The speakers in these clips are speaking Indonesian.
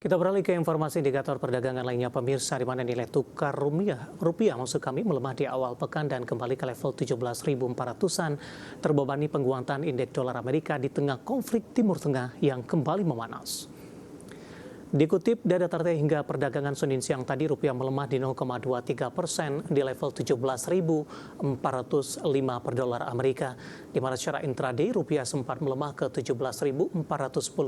Kita beralih ke informasi indikator perdagangan lainnya pemirsa, di mana nilai tukar rupiah maksud kami melemah di awal pekan dan kembali ke level 17.400-an terbebani penguatan indeks dolar Amerika di tengah konflik Timur Tengah yang kembali memanas. Dikutip data terbaru hingga perdagangan Senin siang tadi, rupiah melemah di 0,23% di level 17.405 per dolar Amerika, di mana secara intraday rupiah sempat melemah ke 17.410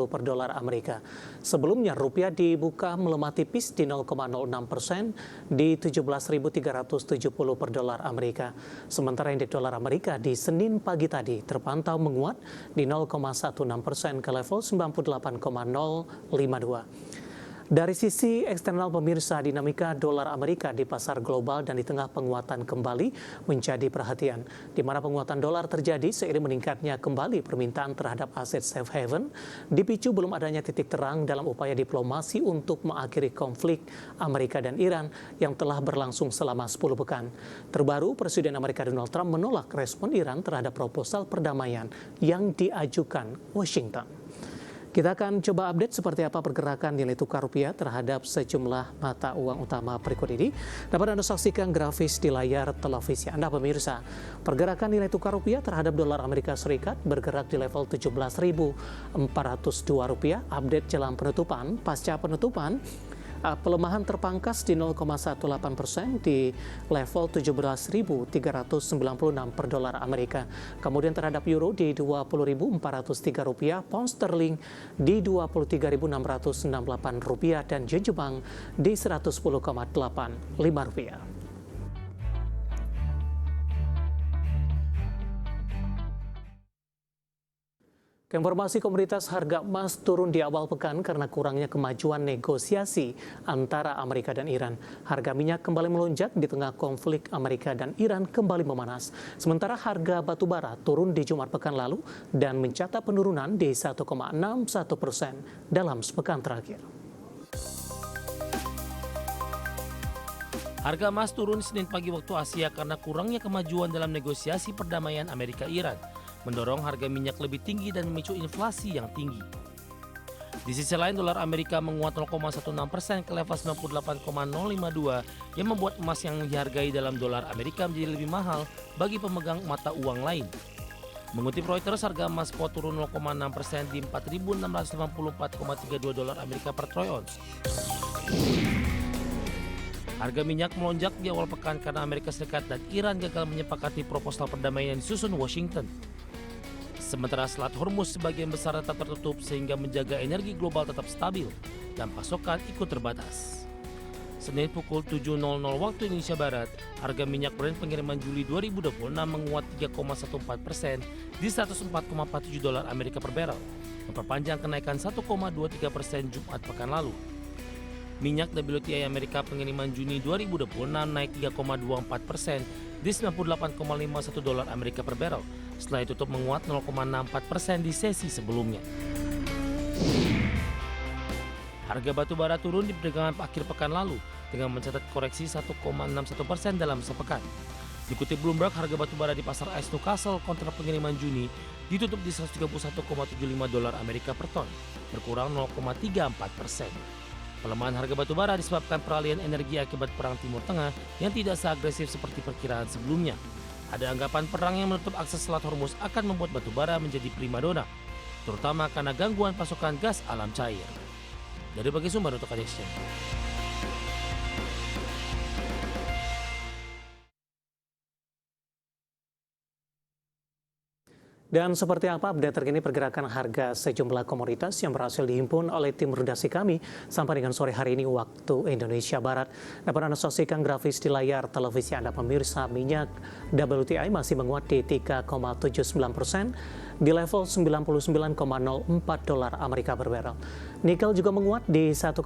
per dolar Amerika. Sebelumnya rupiah dibuka melemah tipis di 0,06% di 17.370 per dolar Amerika. Sementara indeks dolar Amerika di Senin pagi tadi terpantau menguat di 0,16% ke level 98,052. Dari sisi eksternal pemirsa, dinamika dolar Amerika di pasar global dan di tengah penguatan kembali menjadi perhatian, di mana penguatan dolar terjadi seiring meningkatnya kembali permintaan terhadap aset safe haven, dipicu belum adanya titik terang dalam upaya diplomasi untuk mengakhiri konflik Amerika dan Iran yang telah berlangsung selama 10 pekan. Terbaru, Presiden Amerika Donald Trump menolak respon Iran terhadap proposal perdamaian yang diajukan Washington. Kita akan coba update seperti apa pergerakan nilai tukar rupiah terhadap sejumlah mata uang utama berikut ini. Dapat Anda saksikan grafis di layar televisi Anda pemirsa. Pergerakan nilai tukar rupiah terhadap dolar Amerika Serikat bergerak di level 17.402 rupiah. Update jelang penutupan, pasca penutupan, pelemahan terpangkas di 0,18% di level 17.396 per dolar Amerika. Kemudian terhadap euro di 20.403 rupiah, pound sterling di 23.668 rupiah dan yen Jepang di 110,85 rupiah. Informasi komoditas harga emas turun di awal pekan karena kurangnya kemajuan negosiasi antara Amerika dan Iran. Harga minyak kembali melonjak di tengah konflik Amerika dan Iran kembali memanas. Sementara harga batu bara turun di Jumat pekan lalu dan mencatat penurunan di 1,61% dalam sepekan terakhir. Harga emas turun Senin pagi waktu Asia karena kurangnya kemajuan dalam negosiasi perdamaian Amerika-Iran, mendorong harga minyak lebih tinggi dan memicu inflasi yang tinggi. Di sisi lain, dolar Amerika menguat 0,16% ke level 98,052 yang membuat emas yang dihargai dalam dolar Amerika menjadi lebih mahal bagi pemegang mata uang lain. Mengutip Reuters, harga emas spot turun 0,6% di 4.654,32 dolar Amerika per troy ounce. Harga minyak melonjak di awal pekan karena Amerika Serikat dan Iran gagal menyepakati proposal perdamaian yang disusun Washington. Sementara Selat Hormuz sebagian besar tetap tertutup sehingga menjaga energi global tetap stabil dan pasokan ikut terbatas. Senin pukul 7.00 waktu Indonesia Barat, harga minyak Brent pengiriman Juli 2026 menguat 3,14% di 104,47 dolar Amerika per barrel, memperpanjang kenaikan 1,23% Jumat pekan lalu. Minyak WTI Amerika pengiriman Juni 2026 naik 3,24% di 98,51 dolar Amerika per barrel, setelah itu tutup menguat 0,64% di sesi sebelumnya. Harga batu bara turun di perdagangan akhir pekan lalu dengan mencatat koreksi 1,61% dalam sepekan. Dikutip Bloomberg, harga batu bara di pasar East Newcastle kontrak pengiriman Juni ditutup di 131,75 dolar Amerika per ton, berkurang 0,34%. Pelemahan harga batu bara disebabkan peralihan energi akibat perang Timur Tengah yang tidak seagresif seperti perkiraan sebelumnya. Ada anggapan perang yang menutup akses Selat Hormuz akan membuat batu bara menjadi primadona, terutama karena gangguan pasokan gas alam cair. Dari berbagai sumber untuk Exchange. Dan seperti apa update terkini pergerakan harga sejumlah komoditas yang berhasil dihimpun oleh tim redaksi kami sampai dengan sore hari ini waktu Indonesia Barat. Dapat Anda saksikan grafis di layar televisi Anda pemirsa. Minyak WTI masih menguat di 3,79% di level 99,04 dolar Amerika per barrel. Nikel juga menguat di 1,05%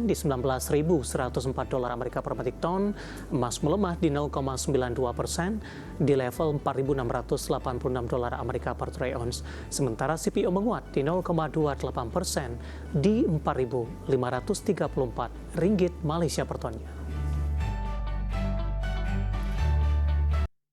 di 19.104 dolar Amerika per metrik ton. Emas melemah di 0,92% di level 4.686 dolar Amerika per troy ounce. Sementara CPO menguat di 0,28% di 4.534 ringgit Malaysia per tonnya.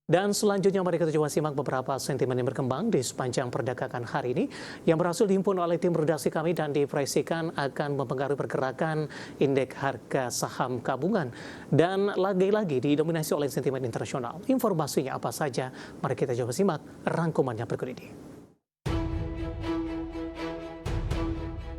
Dan selanjutnya mari kita coba simak beberapa sentimen yang berkembang di sepanjang perdagangan hari ini yang berhasil dihimpun oleh tim redaksi kami dan diproyeksikan akan mempengaruhi pergerakan indeks harga saham gabungan. Dan lagi-lagi didominasi oleh sentimen internasional. Informasinya apa saja? Mari kita coba simak rangkumannya berikut ini.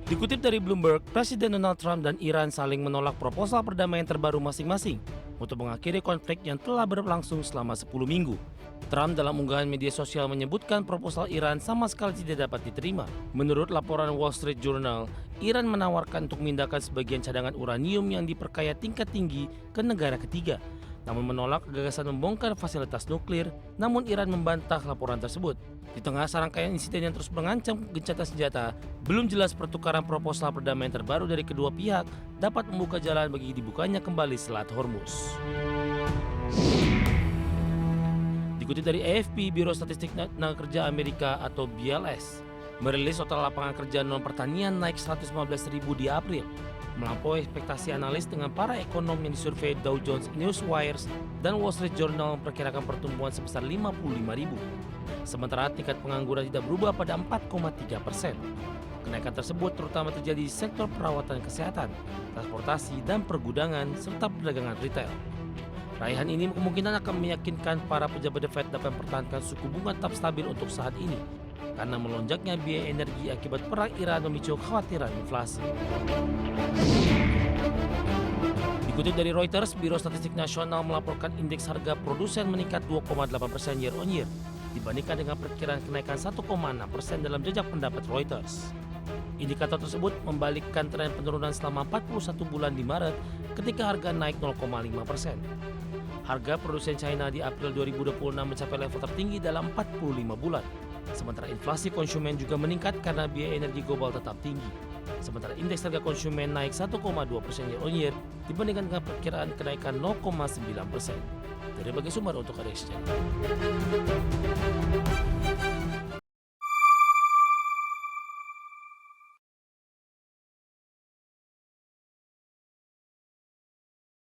Dikutip dari Bloomberg, Presiden Donald Trump dan Iran saling menolak proposal perdamaian terbaru masing-masing untuk mengakhiri konflik yang telah berlangsung selama 10 minggu. Trump dalam unggahan media sosial menyebutkan proposal Iran sama sekali tidak dapat diterima. Menurut laporan Wall Street Journal, Iran menawarkan untuk memindahkan sebagian cadangan uranium yang diperkaya tingkat tinggi ke negara ketiga, namun menolak gagasan membongkar fasilitas nuklir, namun Iran membantah laporan tersebut. Di tengah serangkaian insiden yang terus mengancam gencatan senjata, belum jelas pertukaran proposal perdamaian terbaru dari kedua pihak dapat membuka jalan bagi dibukanya kembali Selat Hormuz. Dikutip dari AFP, Biro Statistik Tenaga Kerja Amerika atau BLS, merilis total lapangan kerja non pertanian naik 115.000 di April, melampaui ekspektasi analis dengan para ekonom yang disurvei Dow Jones Newswires dan Wall Street Journal memperkirakan pertumbuhan sebesar 55.000. Sementara tingkat pengangguran tidak berubah pada 4,3%. Kenaikan tersebut terutama terjadi di sektor perawatan kesehatan, transportasi dan pergudangan, serta perdagangan retail. Raihan ini kemungkinan akan meyakinkan para pejabat The Fed dapat mempertahankan suku bunga tetap stabil untuk saat ini, karena melonjaknya biaya energi akibat perang Iran memicu kekhawatiran inflasi. Dikutip dari Reuters, Biro Statistik Nasional melaporkan indeks harga produsen meningkat 2,8% year on year, dibandingkan dengan perkiraan kenaikan 1,6% dalam jejak pendapat Reuters. Indikator tersebut membalikkan tren penurunan selama 41 bulan di Maret ketika harga naik 0,5%. Harga produsen China di April 2026 mencapai level tertinggi dalam 45 bulan. Sementara inflasi konsumen juga meningkat karena biaya energi global tetap tinggi. Sementara indeks harga konsumen naik 1,2% year on year dibandingkan dengan perkiraan kenaikan 0,9%. Dari berbagai sumber untuk Adex Channel.